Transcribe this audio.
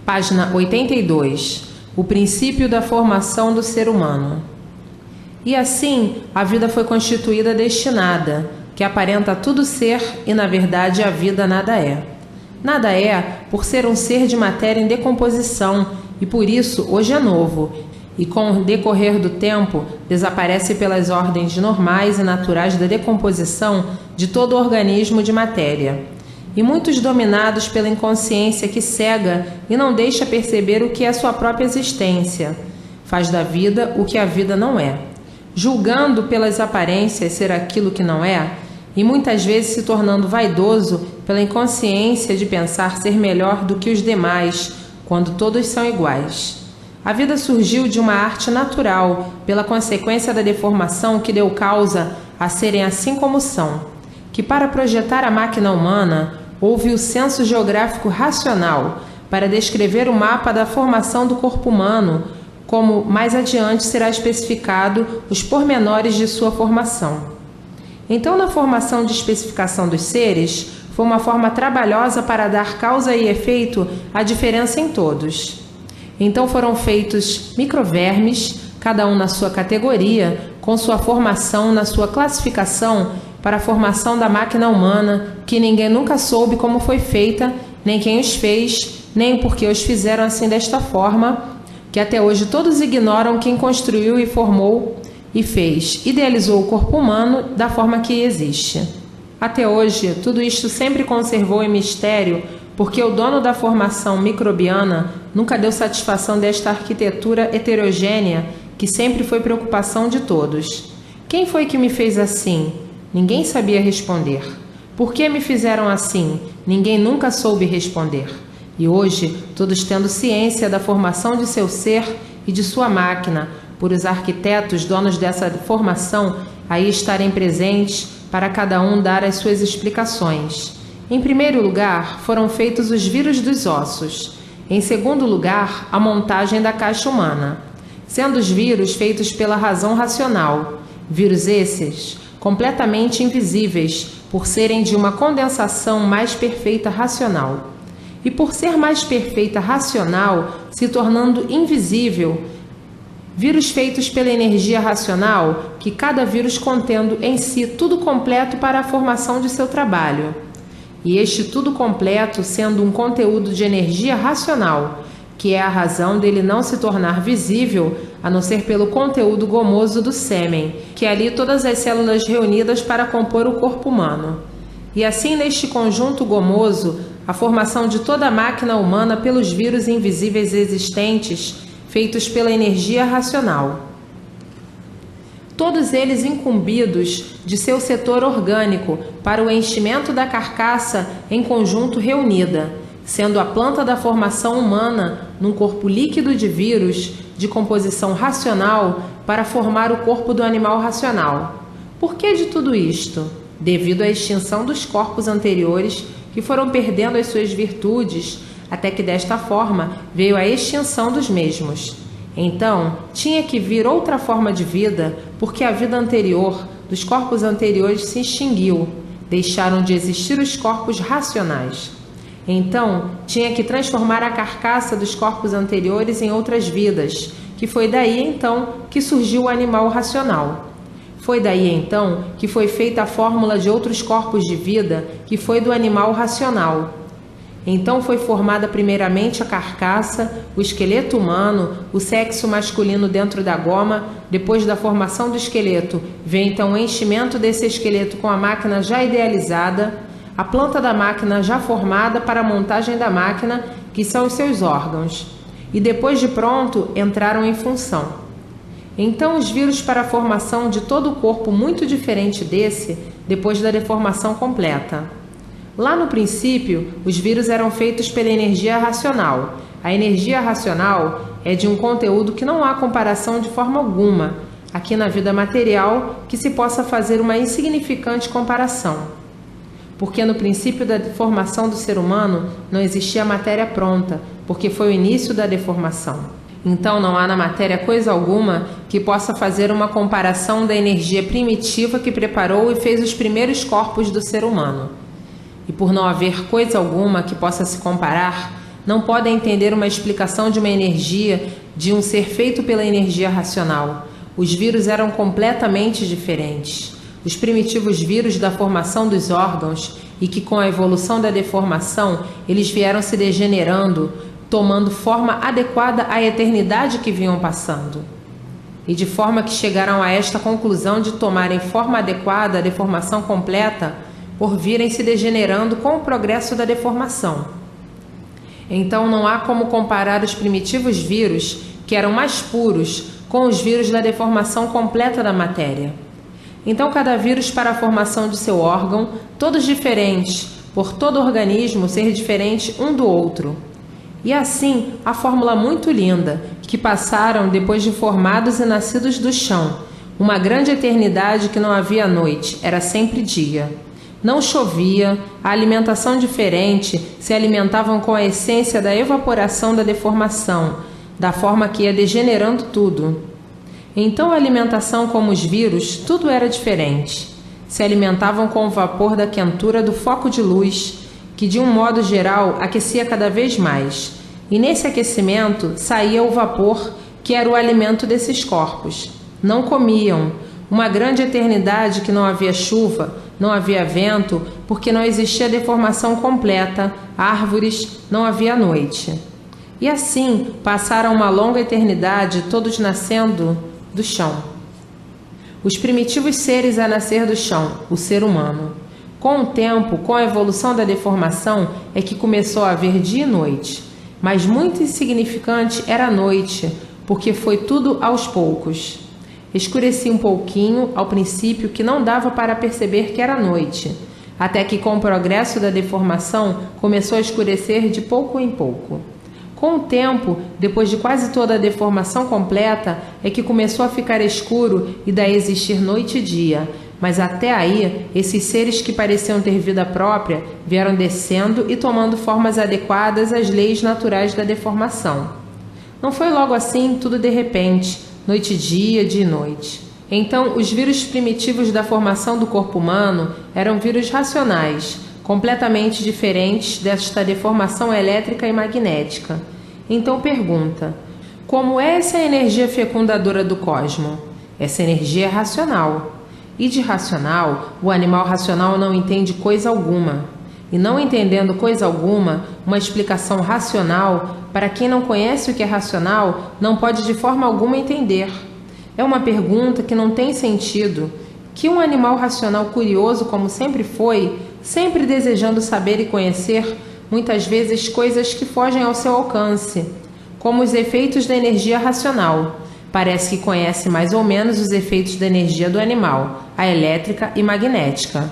Página 82. O princípio da formação do ser humano. E assim, a vida foi constituída destinada, que aparenta tudo ser e, na verdade, a vida nada é. Nada é por ser um ser de matéria em decomposição e, por isso, hoje é novo, e com o decorrer do tempo, desaparece pelas ordens normais e naturais da decomposição de todo organismo de matéria. E muitos dominados pela inconsciência que cega e não deixa perceber o que é sua própria existência, faz da vida o que a vida não é, julgando pelas aparências ser aquilo que não é, e muitas vezes se tornando vaidoso pela inconsciência de pensar ser melhor do que os demais, quando todos são iguais. A vida surgiu de uma arte natural, pela consequência da deformação que deu causa a serem assim como são, que para projetar a máquina humana, houve o censo geográfico racional, para descrever o mapa da formação do corpo humano, como mais adiante será especificado os pormenores de sua formação. Então, na formação de especificação dos seres, foi uma forma trabalhosa para dar causa e efeito à diferença em todos. Então foram feitos microvermes, cada um na sua categoria, com sua formação na sua classificação para a formação da máquina humana, que ninguém nunca soube como foi feita, nem quem os fez, nem por que os fizeram assim desta forma, que até hoje todos ignoram quem construiu e formou e fez, idealizou o corpo humano da forma que existe. Até hoje, tudo isto sempre conservou em mistério, porque o dono da formação microbiana nunca deu satisfação desta arquitetura heterogênea, que sempre foi preocupação de todos. Quem foi que me fez assim? Ninguém sabia responder. Por que me fizeram assim? Ninguém nunca soube responder. E hoje, todos tendo ciência da formação de seu ser e de sua máquina, por os arquitetos donos dessa formação aí estarem presentes para cada um dar as suas explicações. Em primeiro lugar, foram feitos os vírus dos ossos. Em segundo lugar, a montagem da caixa humana, sendo os vírus feitos pela razão racional. Vírus esses completamente invisíveis, por serem de uma condensação mais perfeita racional. E por ser mais perfeita racional, se tornando invisível, vírus feitos pela energia racional, que cada vírus contendo em si tudo completo para a formação de seu trabalho. E este tudo completo sendo um conteúdo de energia racional, que é a razão dele não se tornar visível, a não ser pelo conteúdo gomoso do sêmen, que é ali todas as células reunidas para compor o corpo humano. E assim, neste conjunto gomoso, a formação de toda a máquina humana pelos vírus invisíveis existentes, feitos pela energia racional. Todos eles incumbidos de seu setor orgânico para o enchimento da carcaça em conjunto reunida, sendo a planta da formação humana num corpo líquido de vírus de composição racional para formar o corpo do animal racional. Por que de tudo isto? Devido à extinção dos corpos anteriores que foram perdendo as suas virtudes, até que desta forma veio a extinção dos mesmos. Então, tinha que vir outra forma de vida, porque a vida anterior, dos corpos anteriores, se extinguiu. Deixaram de existir os corpos racionais. Então, tinha que transformar a carcaça dos corpos anteriores em outras vidas, que foi daí então que surgiu o animal racional. Foi daí então que foi feita a fórmula de outros corpos de vida, que foi do animal racional. Então foi formada primeiramente a carcaça, o esqueleto humano, o sexo masculino dentro da goma. Depois da formação do esqueleto, vem então o enchimento desse esqueleto com a máquina já idealizada, a planta da máquina já formada para a montagem da máquina, que são os seus órgãos. E depois de pronto, entraram em função. Então os vírus para a formação de todo o corpo muito diferente desse, depois da deformação completa. Lá no princípio, os vírus eram feitos pela energia racional. A energia racional é de um conteúdo que não há comparação de forma alguma, aqui na vida material, que se possa fazer uma insignificante comparação. Porque no princípio da formação do ser humano não existia matéria pronta, porque foi o início da deformação. Então não há na matéria coisa alguma que possa fazer uma comparação da energia primitiva que preparou e fez os primeiros corpos do ser humano. E por não haver coisa alguma que possa se comparar, não podem entender uma explicação de uma energia de um ser feito pela energia racional. Os vírus eram completamente diferentes. Os primitivos vírus da formação dos órgãos e que com a evolução da deformação eles vieram se degenerando, tomando forma adequada à eternidade que vinham passando. E de forma que chegaram a esta conclusão de tomarem forma adequada à deformação completa por virem se degenerando com o progresso da deformação. Então não há como comparar os primitivos vírus, que eram mais puros, com os vírus da deformação completa da matéria. Então cada vírus para a formação de seu órgão, todos diferentes, por todo organismo ser diferente um do outro. E assim, a fórmula muito linda, que passaram depois de formados e nascidos do chão, uma grande eternidade que não havia noite, era sempre dia. Não chovia, a alimentação diferente, se alimentavam com a essência da evaporação da deformação, da forma que ia degenerando tudo. Então a alimentação como os vírus, tudo era diferente. Se alimentavam com o vapor da quentura do foco de luz, que de um modo geral aquecia cada vez mais. E nesse aquecimento saía o vapor, que era o alimento desses corpos. Não comiam. Uma grande eternidade que não havia chuva, não havia vento, porque não existia deformação completa, árvores, não havia noite. E assim passaram uma longa eternidade, todos nascendo do chão. Os primitivos seres a nascer do chão, o ser humano. Com o tempo, com a evolução da deformação, é que começou a haver dia e noite. Mas muito insignificante era a noite, porque foi tudo aos poucos. Escurecia um pouquinho, ao princípio, que não dava para perceber que era noite, até que com o progresso da deformação começou a escurecer de pouco em pouco. Com o tempo, depois de quase toda a deformação completa, é que começou a ficar escuro e daí existir noite e dia. Mas até aí, esses seres que pareciam ter vida própria vieram descendo e tomando formas adequadas às leis naturais da deformação. Não foi logo assim, tudo de repente, noite e dia, dia e noite. Então, os vírus primitivos da formação do corpo humano eram vírus racionais, completamente diferentes desta deformação elétrica e magnética. Então pergunta: como é essa energia fecundadora do cosmos? Essa energia é racional. E de racional, o animal racional não entende coisa alguma. E não entendendo coisa alguma, uma explicação racional, para quem não conhece o que é racional, não pode de forma alguma entender. É uma pergunta que não tem sentido. Que um animal racional curioso como sempre foi, sempre desejando saber e conhecer, muitas vezes coisas que fogem ao seu alcance, como os efeitos da energia racional. Parece que conhece mais ou menos os efeitos da energia do animal, a elétrica e magnética.